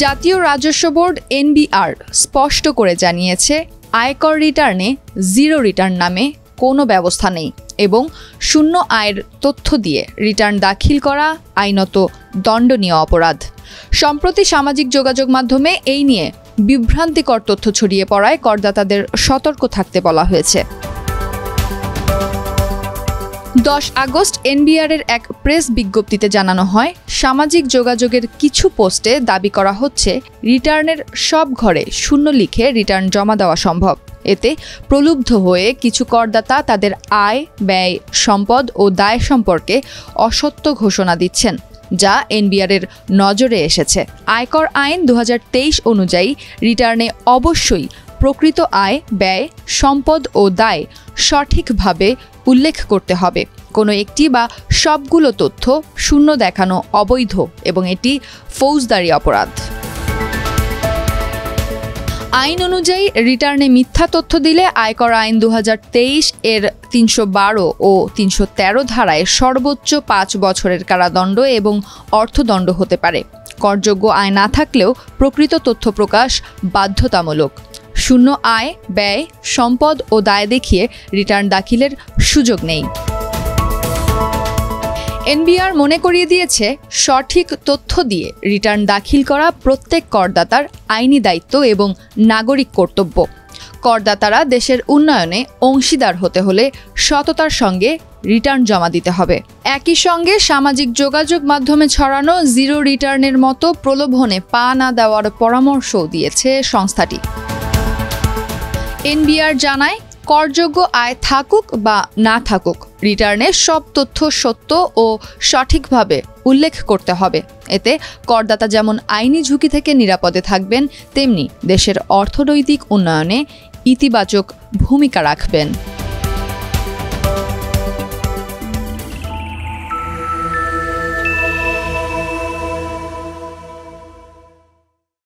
জাতীয় রাজস্ব board NBR স্পষ্ট করে জানিয়েছে, আয়কর রিটার্নে জিরো রিটার্ন নামে কোনো ব্যবস্থা নেই এবং শূন্য আয়ের তথ্য দিয়ে রিটার্ন দাখিল করা আইনত দণ্ডনীয় অপরাধ। সম্প্রতি সামাজিক যোগাযোগ মাধ্যমে এই নিয়ে বিভ্রান্তিকর তথ্য ছড়িয়ে পড়ায় করদাতাদের সতর্ক থাকতে বলা হয়েছে। 10 আগস্ট এনবিআরের এক প্রেস বিজ্ঞপ্তিতে জানানো হয়, সামাজিক যোগাযোগের কিছু পোস্টে দাবি করা হচ্ছে রিটার্নের সব ঘরে শূন্য লিখে রিটার্ন জমা দেওয়া সম্ভব। এতে প্রলুব্ধ হয়ে কিছু করদাতা তাদের আয়, ব্যয়, সম্পদ ও দায় সম্পর্কে অসত্য ঘোষণা দিচ্ছেন, যা এনবিআরের নজরে এসেছে। আয়কর আইন 2023 অনুযায়ী রিটার্নে অবশ্যই প্রকৃত আয়, ব্যয়, সম্পদ ও দায় সঠিকভাবে উল্লেখ করতে হবে। কোনো একটি বা সবগুলো তথ্য শূন্য দেখানো অবৈধ এবং এটি ফৌজদারি অপরাধ। আইন অনুযায়ী রিটার্নে মিথ্যা তথ্য দিলে আয়কর আইন 2023 এর 312 ও 313 ধারায় সর্বোচ্চ 5 বছরের কারাদণ্ড এবং অর্থদণ্ড হতে পারে। করযোগ্য আয় না থাকলেও প্রকৃত তথ্য প্রকাশ বাধ্যতামূলক। শূন্য আয়, ব্যয়, সম্পদ ও দায় দেখিয়ে রিটার্ন দাখিলের সুযোগ নেই। এনবিআর মনে করিয়ে দিয়েছে, সঠিক তথ্য দিয়ে রিটার্ন দাখিল করা প্রত্যেক করদাতার আইনি দায়িত্ব এবং নাগরিক কর্তব্য। করদাতারা দেশের উন্নয়নে অংশীদার হতে হলে সততার সঙ্গে রিটার্ন জমা দিতে হবে। একই সঙ্গে সামাজিক যোগাযোগ মাধ্যমে ছড়ানো জিরো রিটার্নের মতো প্রলোভনে পা না দেওয়ার পরামর্শও দিয়েছে সংস্থাটি। এনবিআর জানায়, করযোগ্য আয় থাকুক বা না থাকুক, রিটার্নে সব তথ্য সত্য ও সঠিকভাবে উল্লেখ করতে হবে। এতে করদাতা যেমন আইনি ঝুঁকি থেকে নিরাপদে থাকবেন, তেমনি দেশের অর্থনৈতিক উন্নয়নে ইতিবাচক ভূমিকা রাখবেন।